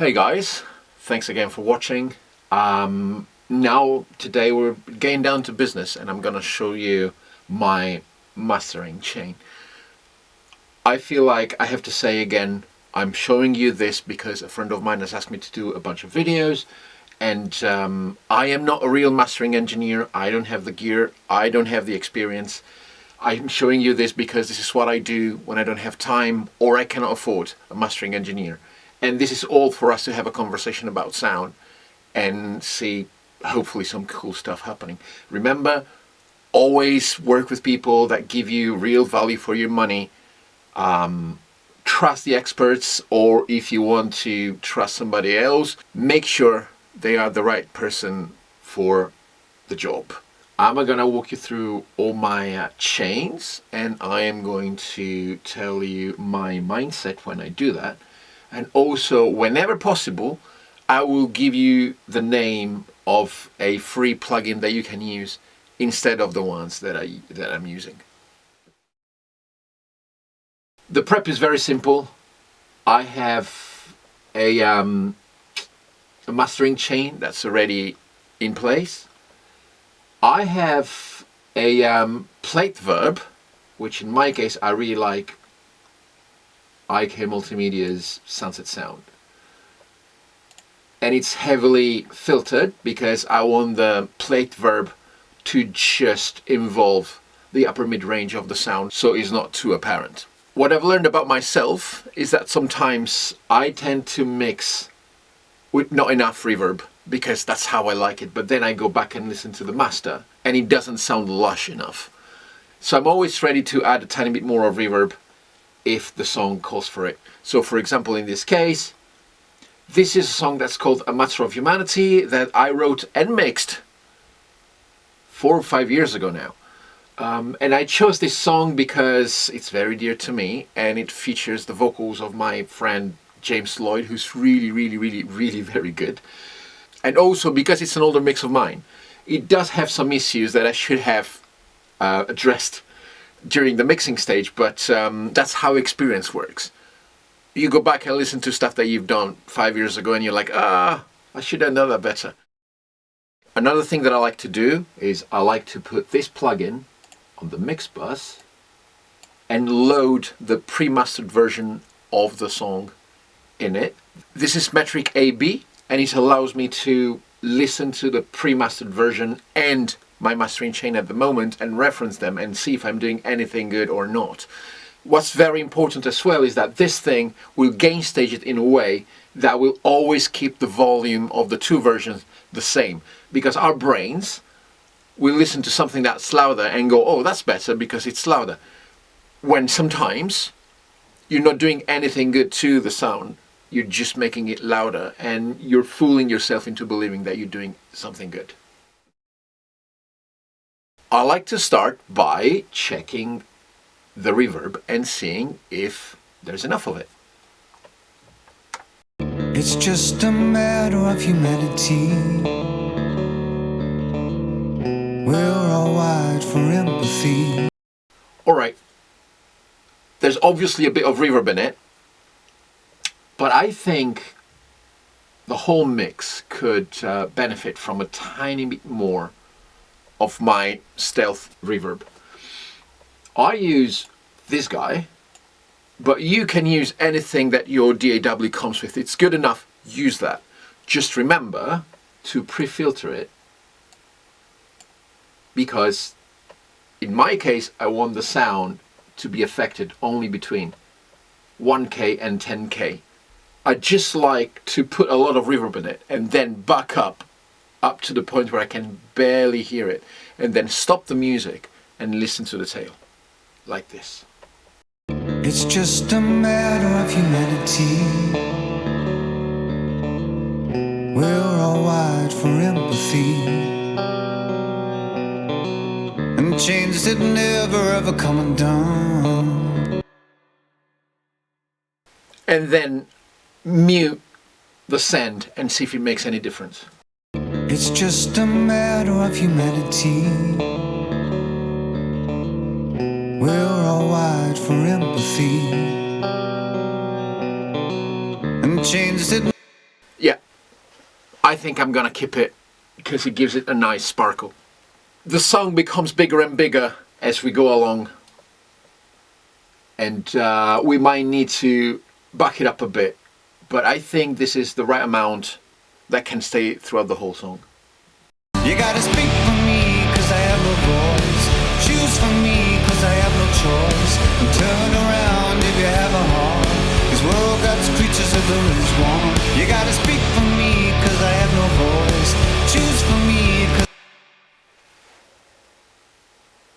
Hey guys, thanks again for watching. Today we're getting down to business and I'm gonna show you my mastering chain. I feel like I have to say again, I'm showing you this because a friend of mine has asked me to do a bunch of videos, and I am not a real mastering engineer. I don't have the gear, I don't have the experience. I'm showing you this because this is what I do when I don't have time or I cannot afford a mastering engineer. And this is all for us to have a conversation about sound and see hopefully some cool stuff happening. Remember, always work with people that give you real value for your money. Trust the experts, or if you want to trust somebody else, make sure they are the right person for the job. I'm gonna walk you through all my chains, and I am going to tell you my mindset when I do that. And also, whenever possible, I will give you the name of a free plugin that you can use instead of the ones that I'm using. The prep is very simple. I have a mastering chain that's already in place. I have a plate verb, which in my case I really like Eqing Multimedia's Sunset Sound. And it's heavily filtered because I want the plate verb to just involve the upper mid-range of the sound so it's not too apparent. What I've learned about myself is that sometimes I tend to mix with not enough reverb because that's how I like it, but then I go back and listen to the master and it doesn't sound lush enough. So I'm always ready to add a tiny bit more of reverb if the song calls for it. So for example, in this case, this is a song that's called A Matter of Humanity that I wrote and mixed 4 or 5 years ago now. And I chose this song because it's very dear to me and it features the vocals of my friend James Lloyd, who's really very good. And also because it's an older mix of mine. It does have some issues that I should have addressed during the mixing stage, but that's how experience works. You go back and listen to stuff that you've done 5 years ago and you're like, I should have done that better. Another thing that I like to do is I like to put this plugin on the mix bus and load the pre-mastered version of the song in it. This is metric AB and it allows me to listen to the pre-mastered version and my mastering chain at the moment and reference them and see if I'm doing anything good or not. What's very important as well is that this thing will gain stage it in a way that will always keep the volume of the two versions the same, because our brains will listen to something that's louder and go, oh, that's better because it's louder, when sometimes you're not doing anything good to the sound, you're just making it louder and you're fooling yourself into believing that you're doing something good. I like to start by checking the reverb and seeing if there's enough of it. It's just a matter of humanity. We're all wired for empathy. Alright, there's obviously a bit of reverb in it, but I think the whole mix could benefit from a tiny bit more of my stealth reverb. I use this guy, but you can use anything that your DAW comes with. It's good enough, use that. Just remember to pre-filter it, because in my case I want the sound to be affected only between 1K and 10K. I just like to put a lot of reverb in it and then back up to the point where I can barely hear it, and then stop the music and listen to the tail, like this. It's just a matter of humanity. We're all wired for empathy, and chains that never ever come undone. And then mute the send and see if it makes any difference. It's just a matter of humanity. We're all wired for empathy, and chains that I think I'm gonna keep it because it gives it a nice sparkle. The song becomes bigger and bigger as we go along, and we might need to back it up a bit, but I think this is the right amount that can stay throughout the whole song. You gotta speak for me, cause I have no voice. Choose for me, cause I have no choice. And turn around if you have a heart. Cause we're all God's creatures if there is one. You gotta speak for me, cause I have no voice. Choose for me, cause...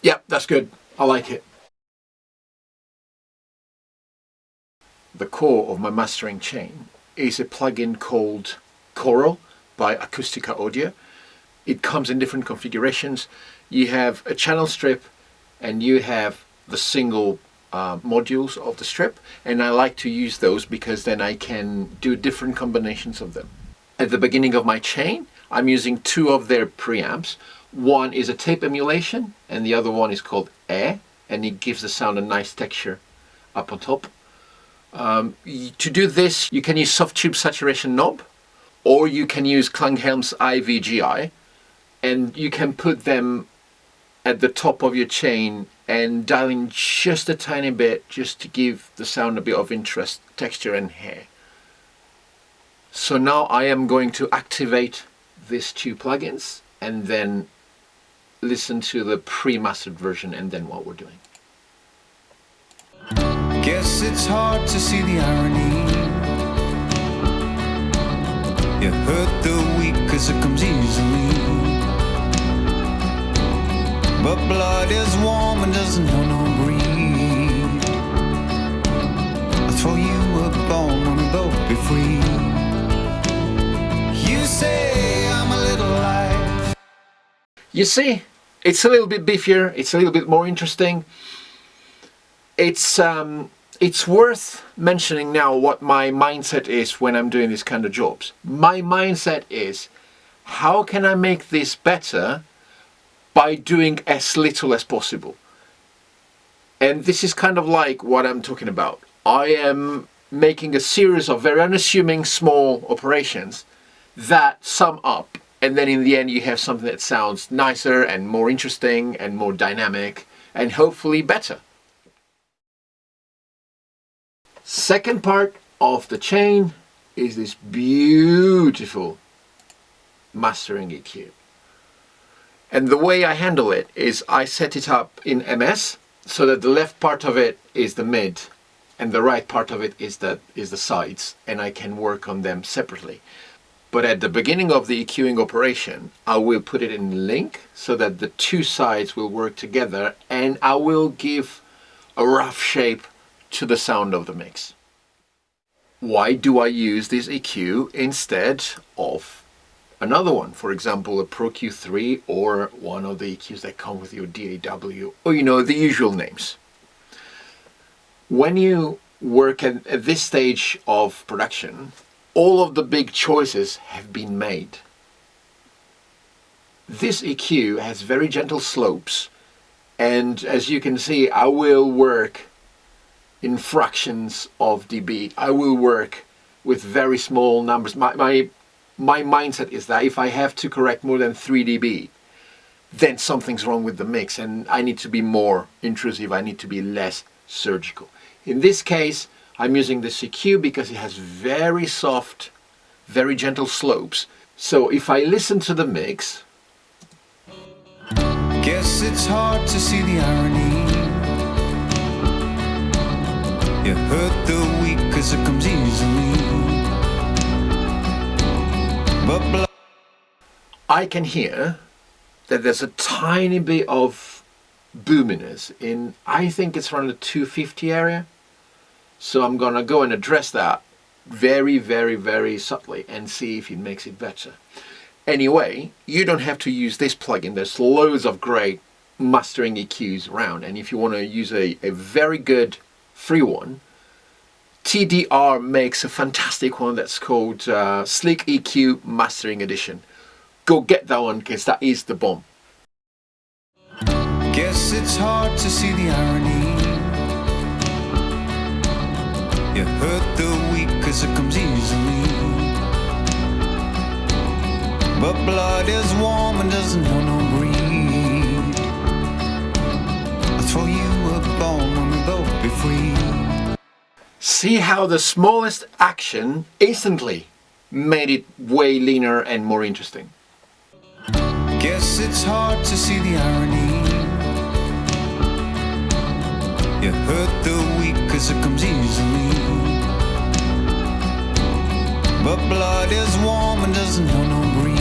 Yep, that's good. I like it. The core of my mastering chain is a plugin called Choral by Acoustica Audio. It comes in different configurations. You have a channel strip and you have the single modules of the strip, and I like to use those because then I can do different combinations of them. At the beginning of my chain, I'm using two of their preamps. One is a tape emulation and the other one is called Air, and it gives the sound a nice texture up on top. To do this, you can use soft tube saturation knob, or you can use Klanghelm's IVGI, and you can put them at the top of your chain and dial in just a tiny bit just to give the sound a bit of interest, texture and hair. So now I am going to activate these two plugins and then listen to the pre-mastered version and then what we're doing. Guess it's hard to see the irony. You hurt the weak cause it comes easily. But blood is warm and doesn't know no greed. I'll throw you a bone when we both be free. You say I'm a little light. You see, it's a little bit beefier, it's a little bit more interesting. It's worth mentioning now what my mindset is when I'm doing these kind of jobs. My mindset is, how can I make this better by doing as little as possible? And this is kind of like what I'm talking about. I am making a series of very unassuming small operations that sum up, and then in the end you have something that sounds nicer and more interesting and more dynamic and hopefully better. Second part of the chain is this beautiful mastering EQ. And the way I handle it is I set it up in MS so that the left part of it is the mid and the right part of it is the sides, and I can work on them separately. But at the beginning of the EQing operation, I will put it in link so that the two sides will work together, and I will give a rough shape to the sound of the mix. Why do I use this EQ instead of another one? For example, a Pro Q3 or one of the EQs that come with your DAW, or the usual names. When you work at this stage of production, all of the big choices have been made. This EQ has very gentle slopes, and as you can see, I will work in fractions of dB. I will work with very small numbers. My mindset is that if I have to correct more than 3 dB, then something's wrong with the mix and I need to be more intrusive, I need to be less surgical. In this case, I'm using the EQ because it has very soft, very gentle slopes. So if I listen to the mix, guess it's hard to see the irony. You hurt the weak cause it comes easily. But I can hear that there's a tiny bit of boominess in, I think it's around the 250 area. So I'm gonna go and address that very, very, very subtly and see if it makes it better. Anyway, you don't have to use this plugin. There's loads of great mastering EQs around, and if you want to use a very good free one, TDR makes a fantastic one that's called Sleek EQ Mastering Edition. Go get that one because that is the bomb. guess it's hard to see the irony. You hurt the weak cause it comes easily. But blood is warm and doesn't know no greed. I'll throw you a bone when we both be free. See how the smallest action instantly made it way leaner and more interesting. Guess it's hard to see the irony. You hurt the weak 'cause it comes easily. But blood is warm and doesn't know no greed.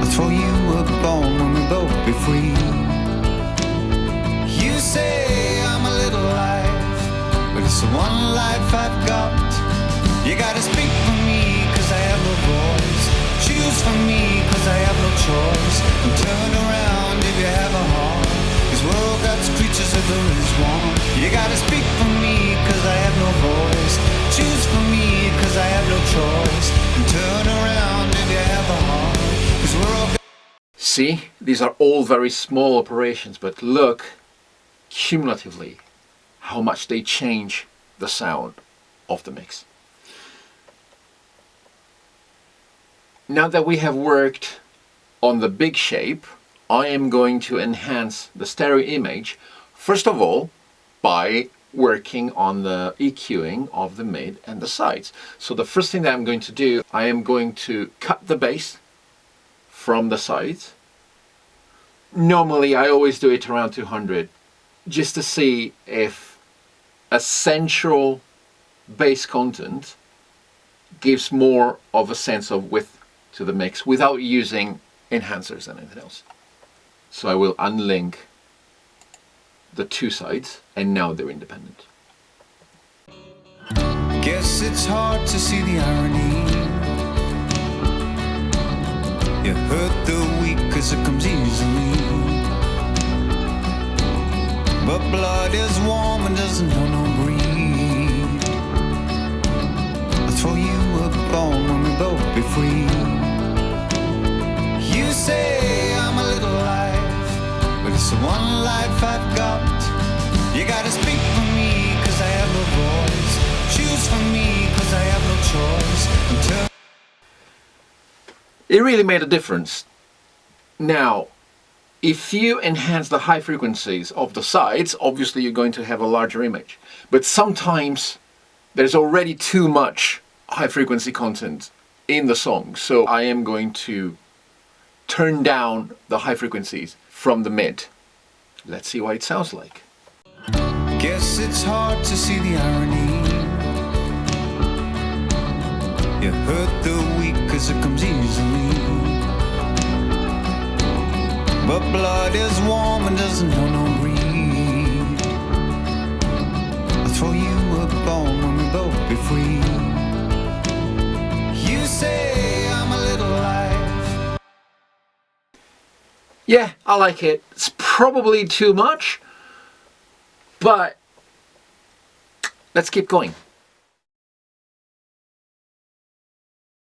I'll throw you a bone when we both be free. You say I'm a little life, but it's the one life I've got. You gotta speak for me 'cause I have no voice. Choose for me 'cause I have no choice. And turn around if you have a heart. This world got creatures if there is one. You gotta speak for me 'cause I have no voice. Choose for me 'cause I have no choice. And turn around if you have a heart. This world. See, these are all very small operations, but look cumulatively how much they change the sound of the mix. Now that we have worked on the big shape, I am going to enhance the stereo image, first of all, by working on the EQing of the mid and the sides. So the first thing that I'm going to do, I am going to cut the bass from the sides. Normally, I always do it around 200, just to see if a central bass content gives more of a sense of width to the mix without using enhancers and anything else. So I will unlink the two sides, and now they're independent. Guess it's hard to see the irony. You hurt the weak 'cause it comes easily. But blood is warm and doesn't know no greed. I'll throw you a bone when we both be free. You say I'm a little life, but it's the one life I've got. You gotta speak for me 'cause I have no voice. Choose for me 'cause I have no choice. It really made a difference. Now, if you enhance the high frequencies of the sides, obviously you're going to have a larger image. But sometimes there's already too much high frequency content in the song. So I am going to turn down the high frequencies from the mid. Let's see what it sounds like. Guess it's hard to see the irony. You hurt the weak 'cause it comes easily. But blood is warm and doesn't know no greed. I'll throw you a bone when we both be free. You say I'm a little life. Yeah, I like it. It's probably too much, but let's keep going.